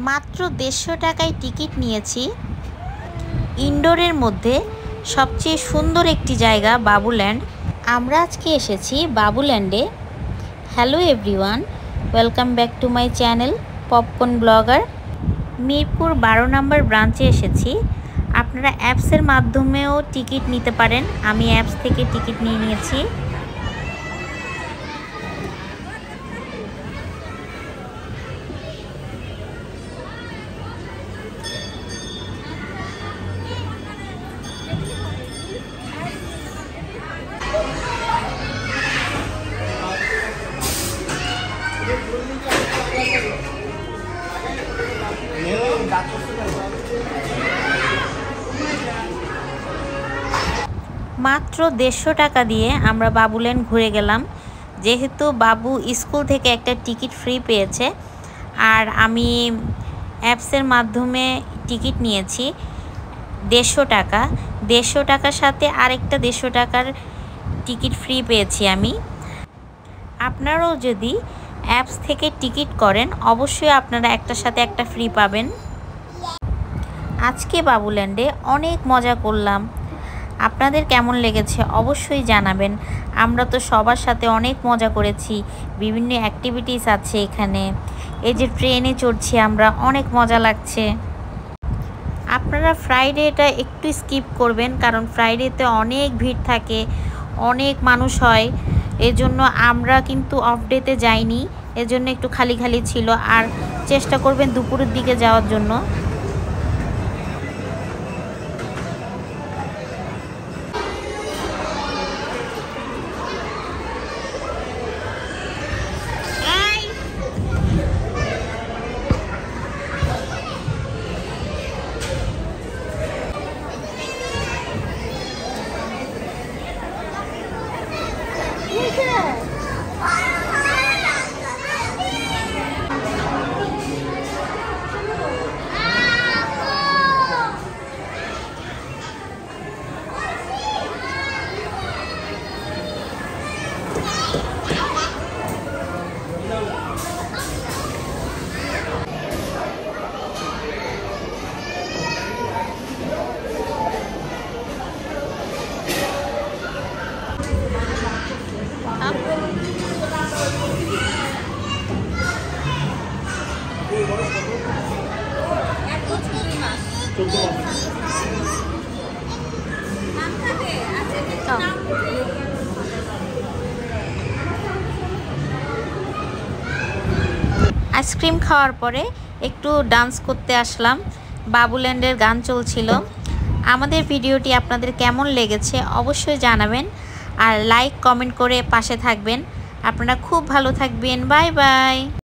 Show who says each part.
Speaker 1: মাত্র 150 টাকায় টিকিট নিয়েছি। ইনডোরের মধ্যে সবচেয়ে সুন্দর একটি জায়গা বাবুল্যান্ড। আমরা আজকে এসেছি বাবুল্যান্ডে। Hello everyone, welcome back to my channel Popcorn Blogger. Mirpur 12 নম্বর ব্রাঞ্চে এসেছি। আপনারা অ্যাপসের মাধ্যমেও টিকিট নিতে পারেন। আমি অ্যাপস থেকে টিকিট নিয়ে নিয়েছি। মাত্র 150 টাকা দিয়ে আমরা বাবুল্যান্ড ঘুরে গেলাম। যেহেতু বাবু স্কুল থেকে একটা টিকিট ফ্রি পেয়েছে আর আমি অ্যাপসের মাধ্যমে টিকিট নিয়েছি 150 টাকা। 150 টাকার সাথে আরেকটা 150 টাকার টিকিট ফ্রি পেয়েছি আমি। আপনারাও যদি অ্যাপস থেকে টিকিট করেন অবশ্যই আপনারা একটার সাথে একটা ফ্রি পাবেন। আজকে বাবুল্যান্ডে অনেক মজা করলাম। আপনাদের কেমন লেগেছে অবশ্যই জানাবেন। আমরা তো সবার সাথে অনেক মজা করেছি। বিভিন্ন অ্যাক্টিভিটিস আছে এখানে। এই যে ট্রেনে চড়ছি আমরা, অনেক মজা লাগছে। আপনারা ফ্রাইডেটা একটু স্কিপ করবেন, কারণ ফ্রাইডেতে অনেক ভিড় থাকে, অনেক মানুষ হয়। এজন্য আমরা কিন্তু অফ ডেতে যাইনি, এজন্য একটু খালি খালি ছিল। আর চেষ্টা করবেন দুপুরের দিকে যাওয়ার জন্য। আইসক্রিম খাওয়ার পরে একটু ডান্স করতে আসলাম। বাবুল্যান্ডের গান চলছিল। আমাদের ভিডিওটি আপনাদের কেমন লেগেছে অবশ্যই জানাবেন, আর লাইক কমেন্ট করে পাশে থাকবেন। আপনারা খুব ভালো থাকবেন। Bye bye.